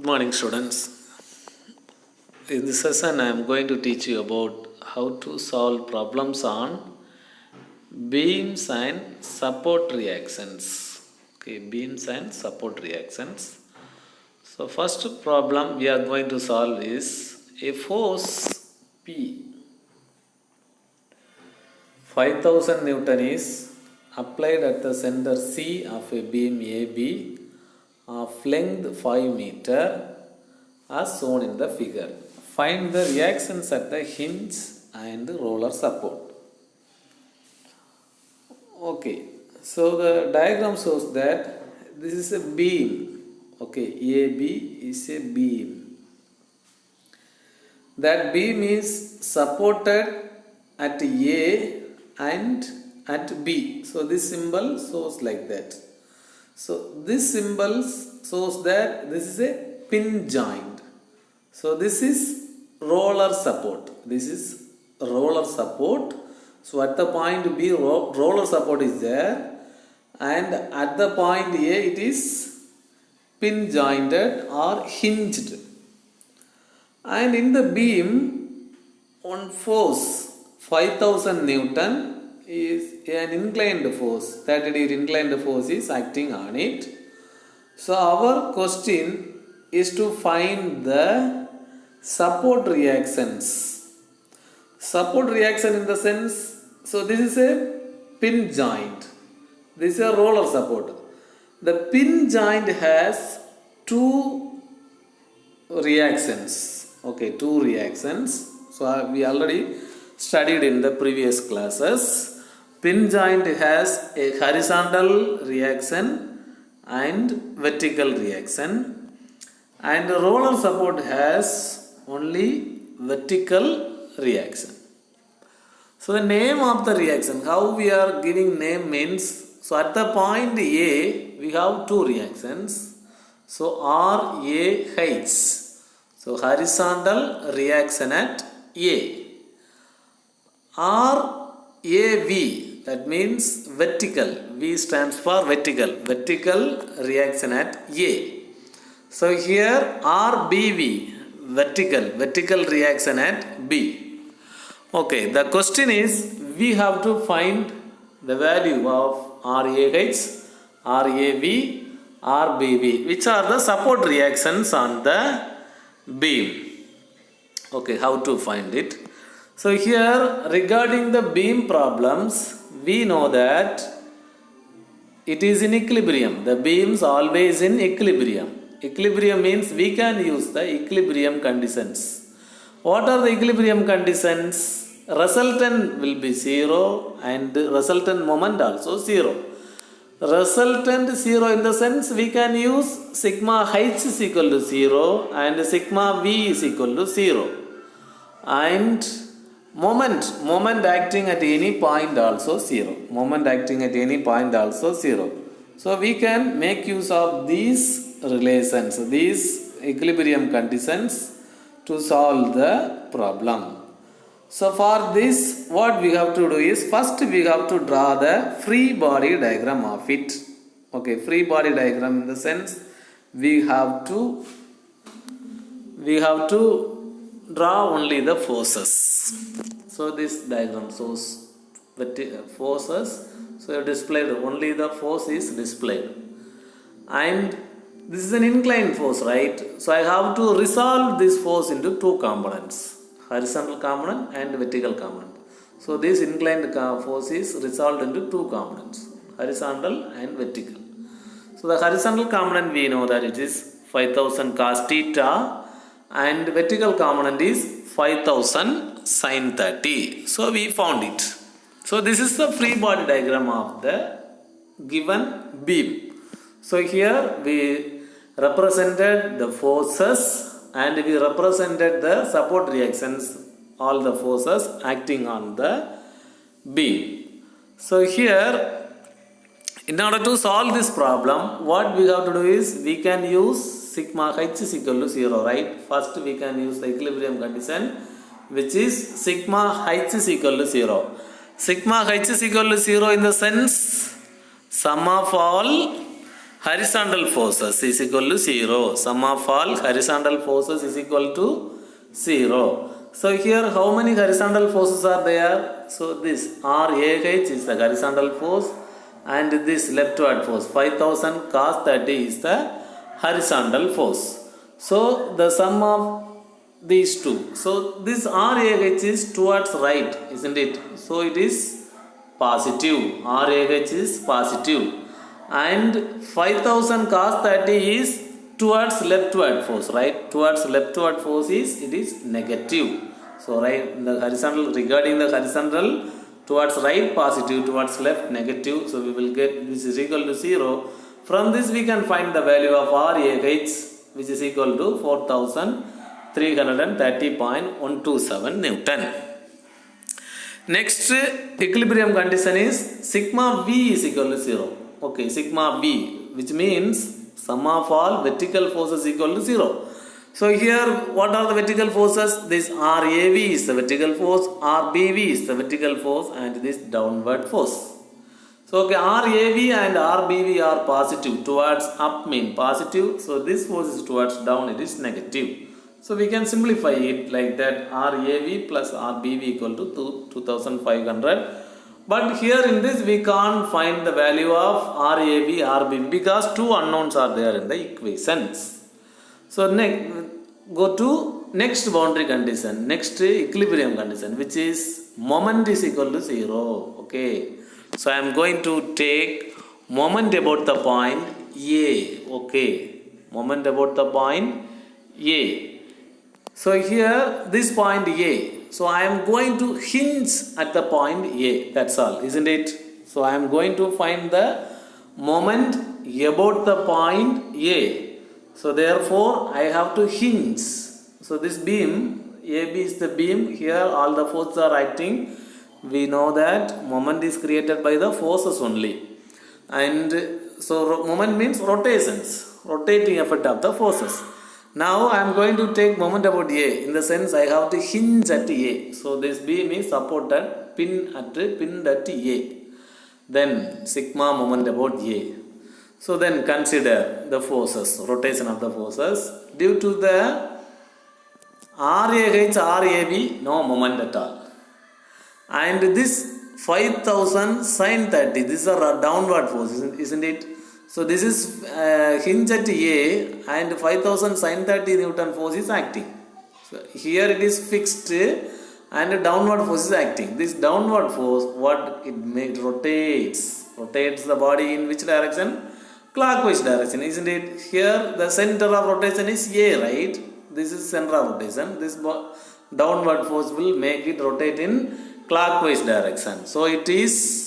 Good morning, students. In this session, I am going to teach you about how to solve problems on beams and support reactions. Okay, beams and support reactions. So, first problem we are going to solve is a force P. 5000 Newton is applied at the center C of a beam AB of length 5 meter as shown in the figure. Find the reactions at the hinge and roller support. Okay, so the diagram shows that this is a beam. Okay, AB is a beam. That beam is supported at A and at B. So this symbol shows like that. So this symbol shows that this is a pin joint. So this is roller support. This is roller support. So at the point B, roller support is there, and at the point A, it is pin jointed or hinged. And in the beam, on force 5000 Newton is an inclined force, 30-degree inclined force is acting on it. So our question is to find the support reactions. Support reaction in the sense, so this is a pin joint, this is a roller support. The pin joint has two reactions. Okay, two reactions. So we already studied in the previous classes. Pin joint has a horizontal reaction and vertical reaction, and the roller support has only vertical reaction. So the name of the reaction, how we are giving name means, so at the point A we have two reactions. So RAH, so horizontal reaction at A. RAV, that means vertical. V stands for vertical. Vertical reaction at A. So here RBV, vertical reaction at B. Okay, the question is we have to find the value of RAH, RAV, RBV, which are the support reactions on the beam. Okay, how to find it? So here regarding the beam problems, we know that it is in equilibrium. The beams always in equilibrium. Equilibrium means we can use the equilibrium conditions. What are the equilibrium conditions? Resultant will be 0 and resultant moment also 0. Resultant 0 in the sense we can use sigma h is equal to 0 and sigma v is equal to 0. And moment acting at any point also 0. Moment acting at any point also 0. So we can make use of these relations, these equilibrium conditions to solve the problem. So for this, what we have to do is, first we have to draw the free body diagram of it. Okay, free body diagram in the sense we have to draw only the forces. So this diagram shows the forces. So displayed, only the force is displayed. And this is an inclined force, right? So I have to resolve this force into two components, horizontal component and vertical component. So this inclined force is resolved into two components, horizontal and vertical. So the horizontal component we know that it is 5000 cos theta, and vertical component is 5000 sin 30. So we found it. So this is the free body diagram of the given beam. So here we represented the forces and we represented the support reactions, all the forces acting on the beam. So here, in order to solve this problem, what we have to do is we can use sigma h is equal to 0, right? First we can use the equilibrium condition, which is sigma h is equal to 0. Sigma h is equal to 0 in the sense sum of all horizontal forces is equal to 0. Sum of all horizontal forces is equal to 0. So here how many horizontal forces are there? So this RAH is the horizontal force and this leftward force 5000 cos 30 is the horizontal force. So the sum of these two. So this RAH is towards right, isn't it? So it is positive. RAH is positive. And 5000 cos 30 is towards leftward force, right? Towards leftward force it is negative. So right, the horizontal, regarding the horizontal, towards right positive, towards left negative. So we will get this is equal to 0. From this we can find the value of RAH, which is equal to 4330.127 Newton. Next equilibrium condition is sigma V is equal to 0. Okay, sigma V, which means sum of all vertical forces equal to 0. So here what are the vertical forces? This RAV is the vertical force, RBV is the vertical force, and this downward force. So okay, RAV and RBV are positive, towards up mean positive. So this force is towards down, it is negative. So we can simplify it like that, RAV plus RBV equal to 2500. But here in this we can't find the value of RAV, RBV because two unknowns are there in the equations. So next, go to next boundary condition, next equilibrium condition, which is moment is equal to 0. Okay. So I am going to take moment about the point A. Okay. Moment about the point A. So here this point A. So I am going to hinge at the point A. That's all, isn't it? So I am going to find the moment about the point A. So therefore I have to hinge. So this beam, AB is the beam. Here all the forces are acting. We know that moment is created by the forces only. And so moment means rotations, rotating effect of the forces. Now I am going to take moment about A. In the sense I have to hinge at A. So this beam is supported, pinned at A. Then sigma moment about A. So then consider the forces, rotation of the forces. Due to the RAH, RAB, no moment at all. And this 5000 sin 30, this is a downward force, isn't it? So this is hinge at A and 5000 sin 30 Newton force is acting. So here it is fixed and a downward force is acting. This downward force, what it makes, rotates the body in which direction? Clockwise direction, isn't it? Here the center of rotation is A, right? This is center of rotation. This downward force will make it rotate in clockwise direction. So it is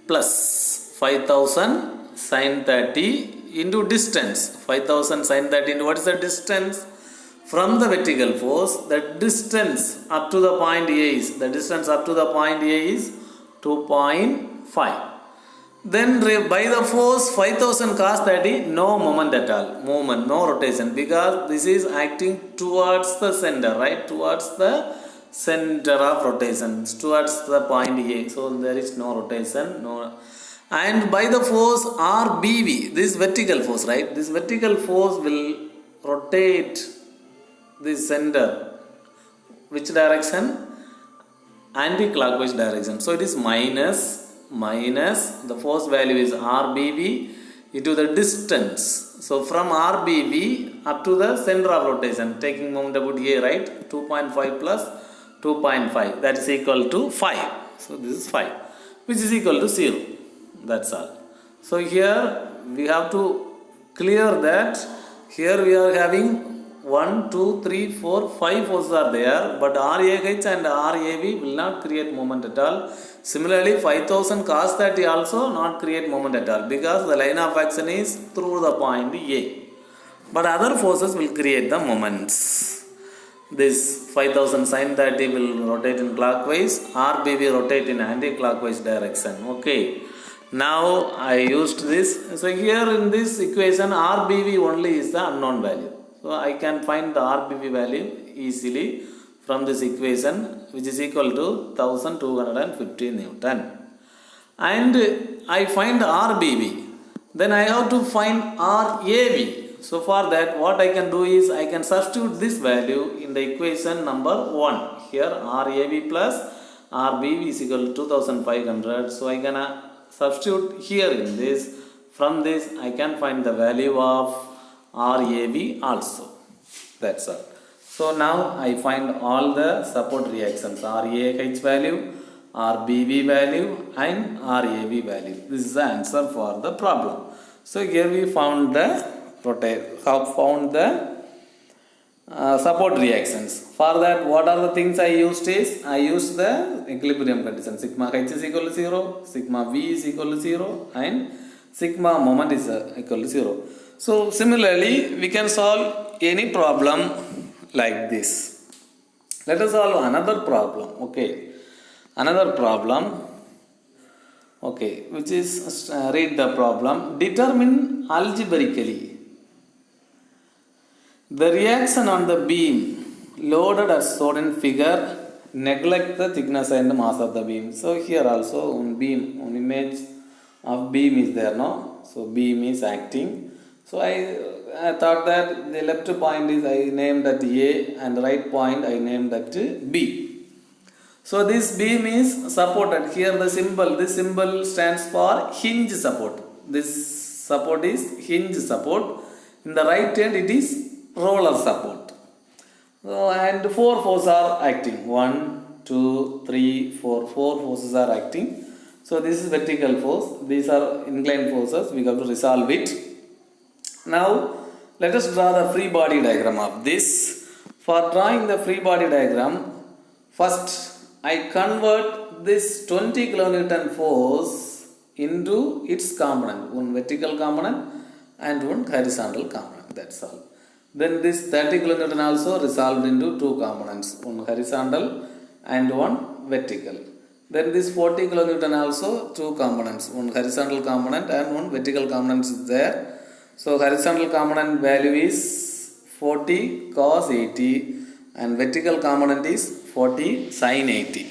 plus 5000 sin 30 into distance. 5000 sin 30 into what is the distance? From the vertical force, the distance up to the point A is, 2.5. Then by the force 5000 cos 30, no moment at all, no rotation, because this is acting towards the center, right? Towards the center of rotation, towards the point A. So there is no rotation, no. And by the force RBV, this vertical force, right? This vertical force will rotate this center. Which direction? Anti-clockwise direction. So it is minus the force value is RBV into the distance. So from RBV up to the center of rotation, taking moment about A, right? 2.5 plus 2.5, that is equal to 5. So this is 5, which is equal to 0. That's all. So here we have to clear that. Here we are having 1, 2, 3, 4, 5 forces are there, but RAH and RAV will not create moment at all. Similarly, 5000 cos 30 also not create moment at all, because the line of action is through the point A. But other forces will create the moments. This 5000 sin 30 will rotate in clockwise, RBV rotate in anti-clockwise direction. Okay. Now I used this. So here in this equation, RBV only is the unknown value. So I can find the RBV value easily from this equation. which is equal to 1250 Newton. And I find RBV. Then I have to find RAV. So for that, what I can do is I can substitute this value in the equation number 1. Here RAV plus RBV is equal to 2500. So I can substitute here in this. From this I can find the value of RAV also. That's all. So now I find all the support reactions, RAH value, RBV value and RAV value. This is the answer for the problem. So here we found the support reactions. For that, what are the things I used is, I used the equilibrium condition. Sigma H is equal to 0, sigma V is equal to 0 and sigma moment is equal to 0. So similarly, we can solve any problem like this. Let us solve another problem. Okay, another problem. Okay, which is read the problem. Determine algebraically the reaction on the beam loaded as shown in figure. Neglect the thickness and mass of the beam. So here also on beam, on image of beam is there, no? So beam is acting. So I thought that the left point is I named that A and the right point I named that B. So this beam is supported. Here the symbol, this symbol stands for hinge support. This support is hinge support. In the right hand it is roller support. So, and 4 forces are acting. 1, 2, 3, 4. 4 forces are acting. So this is vertical force. These are inclined forces. We have to resolve it. Now let us draw the free body diagram of this. For drawing the free body diagram, first I convert this 20 kilonewton force into its component, one vertical component and one horizontal component. That's all. Then this 30 kilonewton also resolved into two components, one horizontal and one vertical. Then this 40 kilonewton also two components, one horizontal component and one vertical component is there. So horizontal component value is 40 cos 80 and vertical component is 40 sin 80.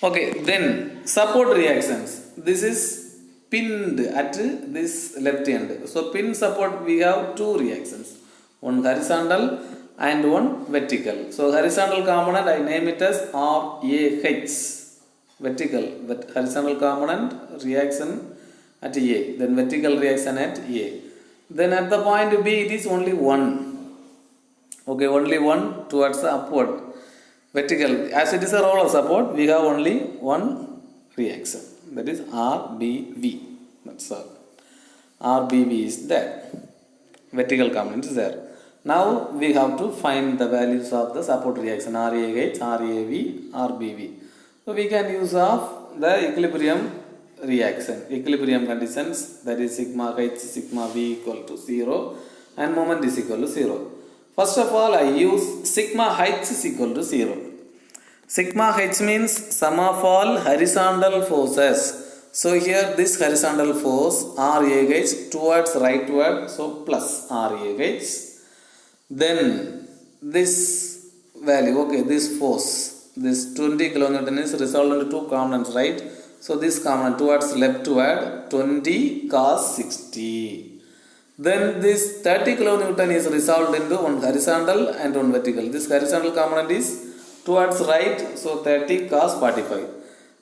Okay, then support reactions. This is pinned at this left end. So pin support we have two reactions, one horizontal and one vertical. So horizontal component I name it as RAH. Vertical, but horizontal component reaction at A, then vertical reaction at A. Then at the point B it is only one. Okay, only one towards the upward. Vertical, as it is a roller support, we have only one reaction, that is RBV. That's all. RBV is there. Vertical component is there. Now we have to find the values of the support reaction RAH, RAV, RBV. So we can use of the equilibrium reaction, equilibrium conditions, that is sigma H, sigma V equal to 0 and moment is equal to 0. First of all, I use sigma H is equal to 0. Sigma H means sum of all horizontal forces. So here this horizontal force RAH towards rightward, so plus RAH. Then this value, okay, this force, this 20 kilonewton is resolved into two components, right? So this component towards leftward 20 cos 60. Then this 30 kilonewton is resolved into one horizontal and one vertical. This horizontal component is towards right, so 30 cos 45.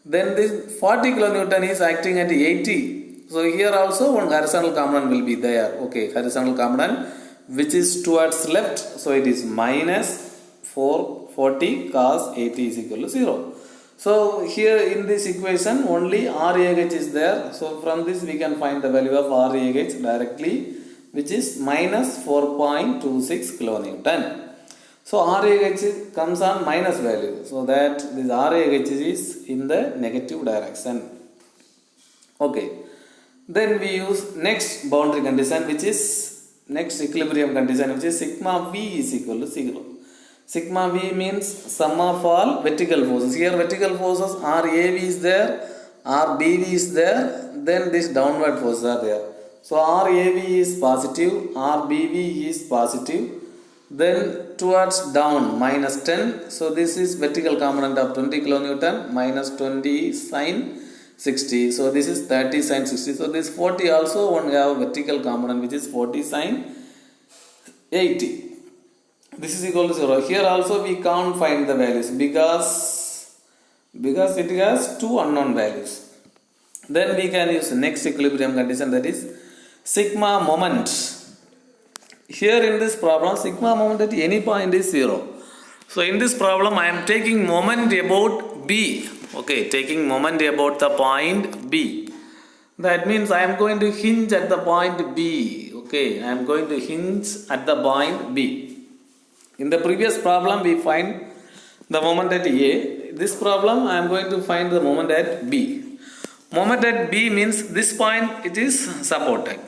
Then this 40 kilonewton is acting at 80. So here also one horizontal component will be there. Okay, horizontal component which is towards left, so it is minus 440 cos 80 is equal to 0. So here in this equation only RAH is there. So from this we can find the value of RAH directly, which is minus 4.26 kilonewton. So RAH comes on minus value. So that this RAH is in the negative direction. Okay. Then we use next boundary condition, which is next equilibrium condition, which is sigma V is equal to 0. Sigma V means sum of all vertical forces. Here vertical forces RAV is there, RBV is there, then this downward forces are there. So RAV is positive, RBV is positive, Then towards down minus 10. So this is vertical component of 20 kilonewton minus 20 sine 60. So this is 30 sine 60. So this 40 also one have vertical component which is 40 sine 80. This is equal to 0. Here also we can't find the values because it has two unknown values. Then we can use next equilibrium condition, that is sigma moment. Here in this problem, sigma moment at any point is 0. So in this problem I am taking moment about B. Okay, taking moment about the point B. That means I am going to hinge at the point B. Okay, I am going to hinge at the point B. In the previous problem we find the moment at A. This problem I am going to find the moment at B. Moment at B means this point it is supported.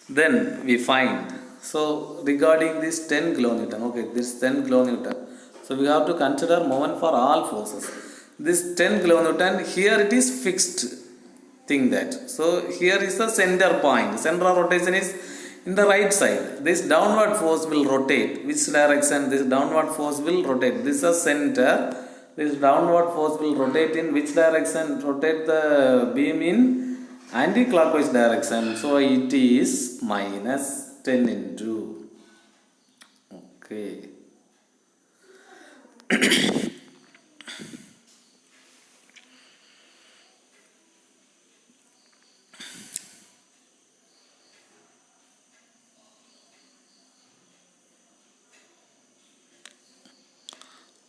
Then we find. So regarding this 10 kilonewton, okay, this 10 kilonewton. So we have to consider moment for all forces. This 10 kilonewton, here it is fixed thing that. So here is the center point. Center of rotation is in the right side. This downward force will rotate. Which direction? This downward force will rotate. This is a center. This downward force will rotate in which direction? Rotate the beam in anti-clockwise direction. So it is minus 10 into. Okay.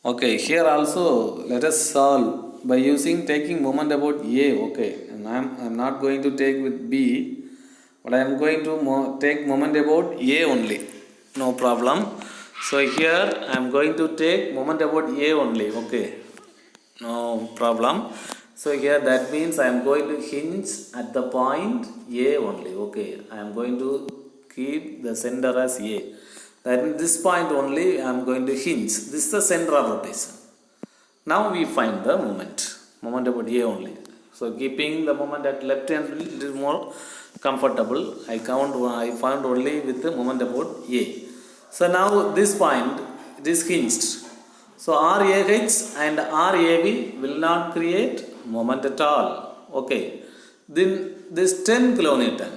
Okay, here also let us solve by taking moment about A. Okay, and I am not going to take with B, but I am going to take moment about A only. No problem. So here I am going to take moment about A only. Okay, no problem. So here that means I am going to hinge at the point A only. Okay, I am going to keep the center as A. That in this point only I am going to hinge. This is the center of rotation. Now we find the moment about A only. So keeping the moment at left hand it is more comfortable. I found only with the moment about A. So now this point it is hinged. So RAH and RAB will not create moment at all. Okay. Then this 10 kilonewton,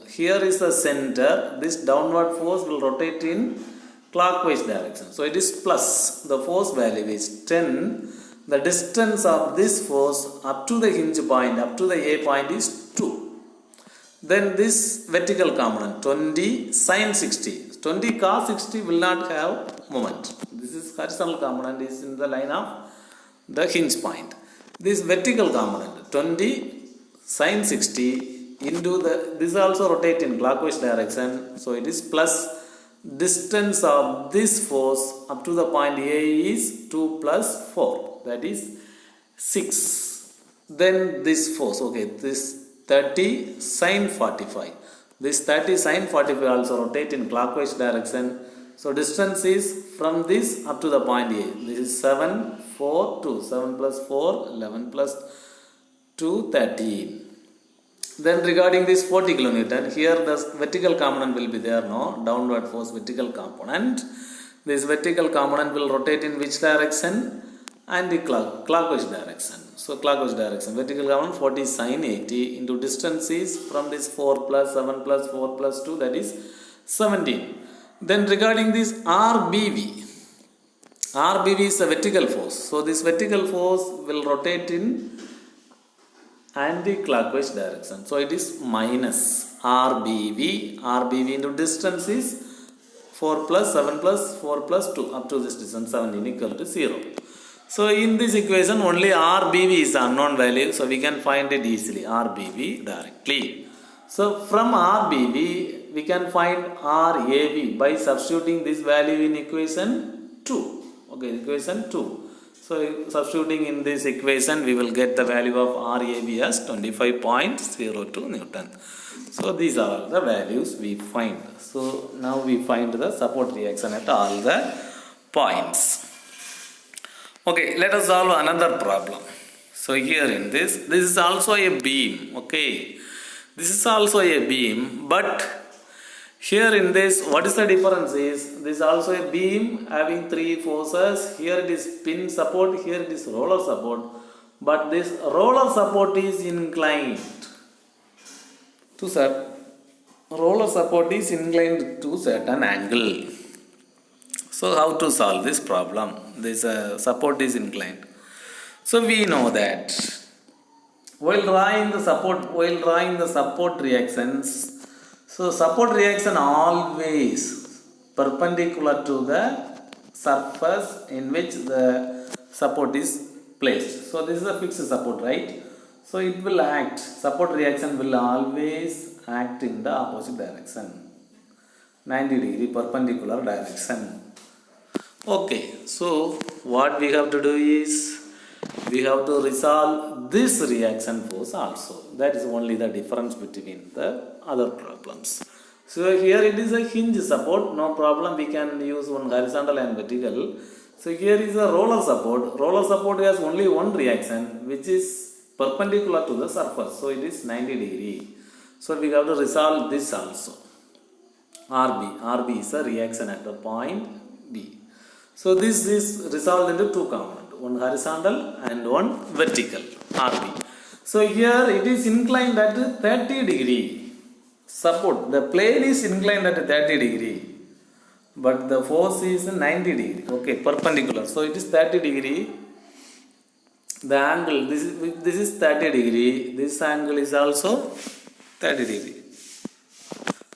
here is the center. This downward force will rotate in clockwise direction. So it is plus. The force value is 10. The distance of this force up to the hinge point, up to the A point is 2. Then this vertical component 20 sine 60. 20 cos 60 will not have moment. This is horizontal component is in the line of the hinge point. This vertical component 20 sine 60 into this also rotate in clockwise direction. So it is plus distance of this force up to the point A is 2 plus 4. That is 6. Then this force, okay, this 30 sine 45. This 30 sine 45 also rotate in clockwise direction. So distance is from this up to the point A. This is 7, 4, 2. 7 plus 4, 11 plus 2, 13. Then regarding this 40 kilonewton, here the vertical component will be there, no? Downward force vertical component. This vertical component will rotate in which direction? Anti-clockwise direction. So clockwise direction. Vertical component 40 sine 80 into distance is from this 4 plus 7 plus 4 plus 2, that is 17. Then regarding this RBV is a vertical force. So this vertical force will rotate in anti-clockwise direction. So it is minus RBV. RBV into distance is 4 plus 7 plus 4 plus 2 up to this distance 17 equal to 0. So in this equation only RBV is unknown value. So we can find it easily. RBV directly. So from RBV we can find RAV by substituting this value in equation 2. Okay, equation 2. So substituting in this equation we will get the value of RAV as 25.02 Newton. So these are all the values we find. So now we find the support reaction at all the points. Okay, let us solve another problem. So here in this is also a beam. Okay, this is also a beam, but Here in this, what is the difference is, this is also a beam having three forces. Here it is pin support, here it is roller support. But this roller support is inclined to certain angle. So how to solve this problem? This support is inclined. So we know that while drawing the support reactions, so support reaction always perpendicular to the surface in which the support is placed. So this is a fixed support, right? So it will act, support reaction will always act in the opposite direction, 90-degree perpendicular direction. Okay, so what we have to do is, we have to resolve this reaction force also. That is only the difference between the other problems. So here it is a hinge support, no problem, we can use one horizontal and vertical. So here is a roller support. Roller support has only one reaction which is perpendicular to the surface. So it is 90-degree. So we have to resolve this also. RB is a reaction at the point B. So this is resolved into two components, one horizontal and one vertical, RB. So here it is inclined at 30-degree. Support, the plane is inclined at 30-degree, but the force is 90-degree, okay, perpendicular. So it is 30-degree. The angle, this is 30-degree, this angle is also 30-degree.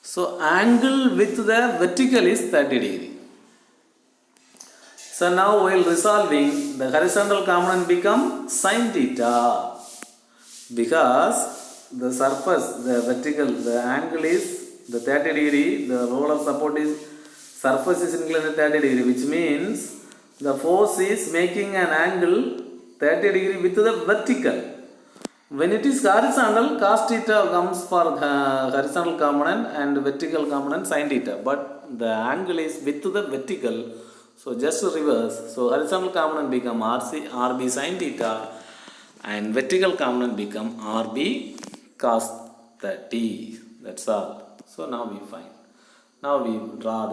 So angle with the vertical is 30-degree. So now while resolving, the horizontal component becomes sin theta, because the surface, the vertical, the angle is the 30-degree, the roller support is, surface is inclined at 30-degree, which means the force is making an angle 30-degree with the vertical. When it is horizontal, cos theta comes for the horizontal component and vertical component sin theta, but the angle is with the vertical. So just reverse. So horizontal component become RB sin theta and vertical component become RB cos 30. That's all. So now we find. Now we draw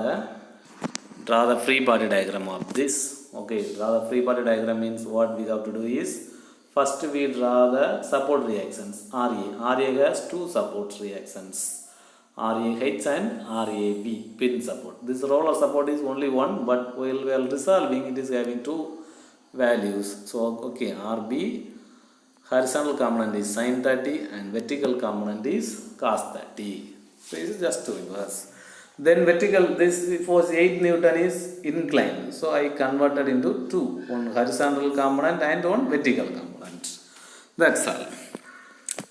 the free body diagram of this. Okay, draw the free body diagram means what we have to do is, first we draw the support reactions RA. RA has two support reactions, RAH and RAB, pin support. This roller support is only one, but while we are resolving, it is having two values. So, okay, RB, horizontal component is sin 30 and vertical component is cos 30. So, it is just to reverse. Then vertical, this force 8 Newton is inclined. So, I converted into two, one horizontal component and one vertical component. That's all.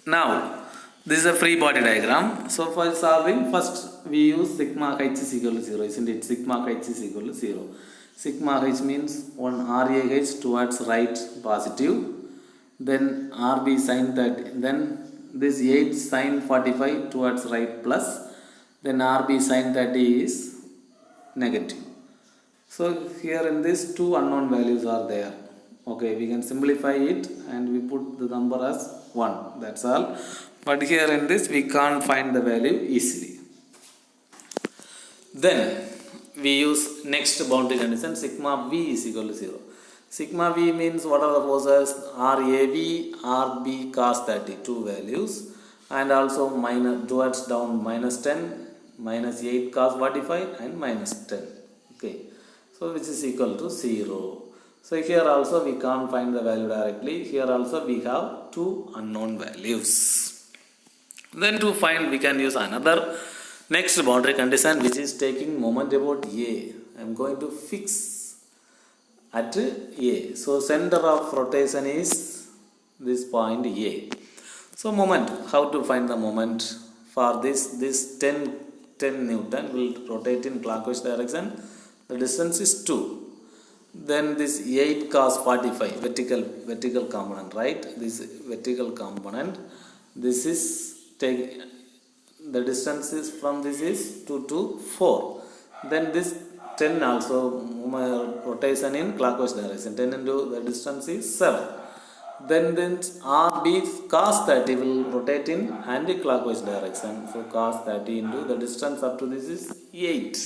Now, this is a free body diagram. So for solving, first we use sigma h is equal to 0, isn't it? Sigma h is equal to 0. Sigma h means one RAH towards right positive, then RB sin 30, then this 8 sin 45 towards right plus, then RB sin 30 is negative. So here in this two unknown values are there. Okay, we can simplify it and we put the number as 1. That's all. But here in this we can't find the value easily. Then we use next boundary condition, sigma v is equal to 0. Sigma v means what are the forces? RAV, RB cos 30, two values, and also minus towards down minus 10, minus 8 cos 45 and minus 10. Okay, so which is equal to 0. So here also we can't find the value directly. Here also we have two unknown values. Then to find, we can use another next boundary condition, which is taking moment about A. I am going to fix at A. So center of rotation is this point A. So moment, how to find the moment for this 10 Newton will rotate in clockwise direction. The distance is 2. Then this 8 cos 45 vertical component, right? This vertical component, this is take the distance is from this is 2 to 4. Then this 10 also rotation in clockwise direction. 10 into the distance is 7. Then RB cos 30 will rotate in anti-clockwise direction. So cos 30 into the distance up to this is 8.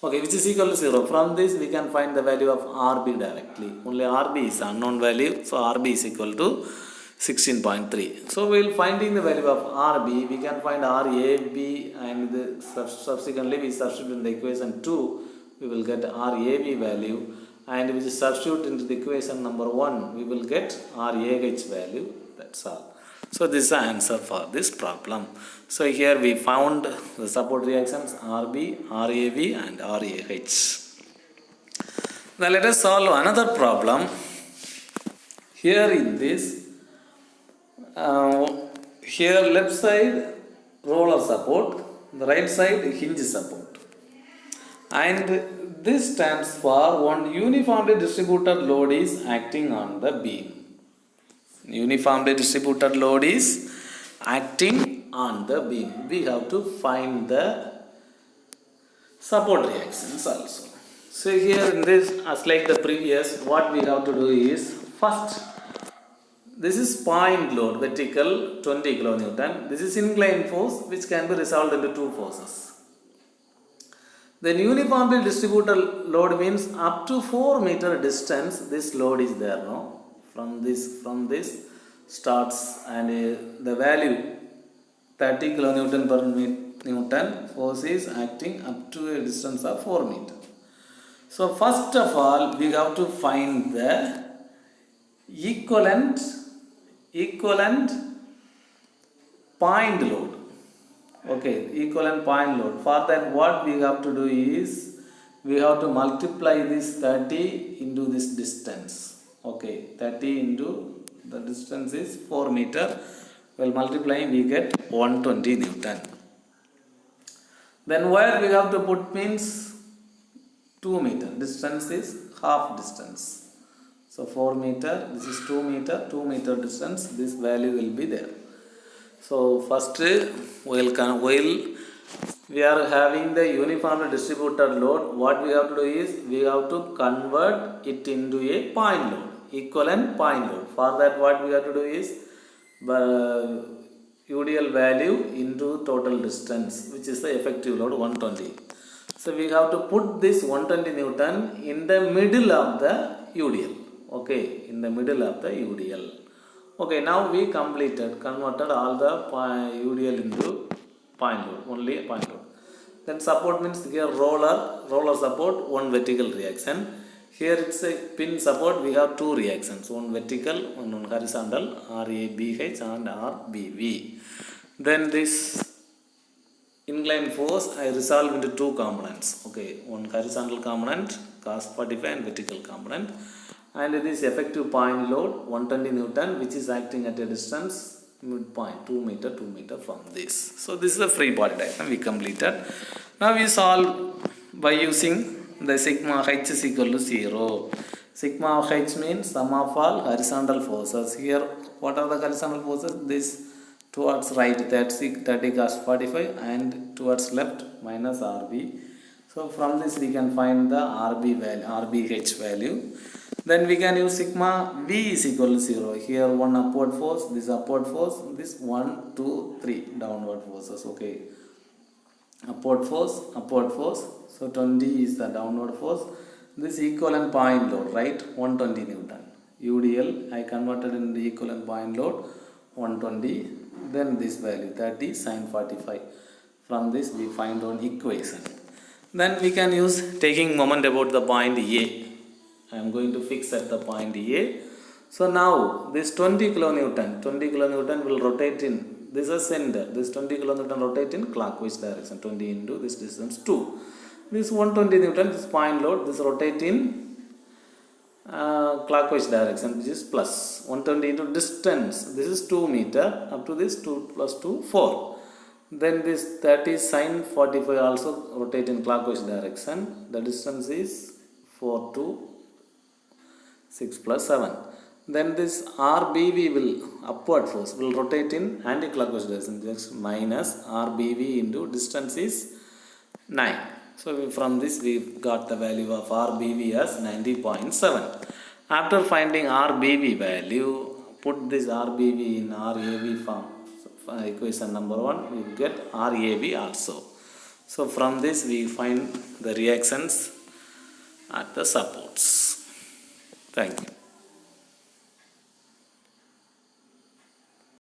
Okay, which is equal to 0. From this we can find the value of RB directly. Only RB is unknown value. So RB is equal to 16.3. So while finding the value of RB, we can find RAB, and subsequently we substitute in the equation 2, we will get RAB value, and we substitute into the equation number 1, we will get RAH value. That's all. So this is the answer for this problem. So here we found the support reactions RB, RAB and RAH. Now let us solve another problem. Here in this, here left side roller support, the right side hinge support, and this stands for one uniformly distributed load is acting on the beam. Uniformly distributed load is acting on the beam. We have to find the support reactions also. So here in this, as like the previous, what we have to do is, first, this is point load, vertical 20 kN. This is inclined force which can be resolved into two forces. Then uniformly distributed load means up to 4 meter distance this load is there, no? From this starts, and the value 30 kN per Newton force is acting up to a distance of 4 meter. So first of all we have to find the equivalent point load. Okay, equivalent point load. For that what we have to do is, we have to multiply this 30 into this distance. Okay, 30 into the distance is 4 meter. While multiplying we get 120 Newton. Then where we have to put means 2 meter. Distance is half distance. So 4 meter, this is 2 meter distance, this value will be there. So first we are having the uniformly distributed load, what we have to do is, we have to convert it into a point load, equivalent point load. For that what we have to do is, UDL value into total distance, which is the effective load 120. So we have to put this 120 Newton in the middle of the UDL. Okay, in the middle of the UDL. Okay, now we converted all the UDL into point load, only a point load. Then support means here roller support, one vertical reaction. Here it's a pin support, we have two reactions, one vertical, one horizontal, RABH and RBV. Then this inclined force I resolve into two components. Okay, one horizontal component cos 45 and vertical component, and this effective point load 120 Newton, which is acting at a distance midpoint 2 meter from this. So this is a free body diagram we completed. Now we solve by using the sigma h is equal to 0. Sigma of h means sum of all horizontal forces. Here what are the horizontal forces? This towards right 30 cos 45 and towards left minus RB. So from this we can find the RB value, RBH value. Then we can use sigma V is equal to 0. Here one upward force, this upward force, this 1, 2, 3 downward forces. Okay, upward force. So 20 is the downward force. This equivalent point load, right? 120 Newton. UDL I converted in the equivalent point load 120. Then this value 30 sin 45. From this we find one equation. Then we can use taking moment about the point A. I am going to fix at the point A. So now this 20 kilonewton will rotate in, this is center, this 20 kilonewton rotate in clockwise direction, 20 into this distance 2. This 120 Newton, this point load, this rotate in clockwise direction, which is plus 120 into distance, this is 2 meter, up to this 2 plus 2, 4. Then this 30 sin 45 also rotate in clockwise direction, the distance is 4 to 6 plus 7. Then this RBV will, upward force, will rotate in anti-clockwise direction, just minus RBV into distance is 9. So from this we got the value of RBV as 90.7. After finding RBV value, put this RBV in RAV form, equation number 1, we get RAV also. So from this we find the reactions at the supports. Thank you.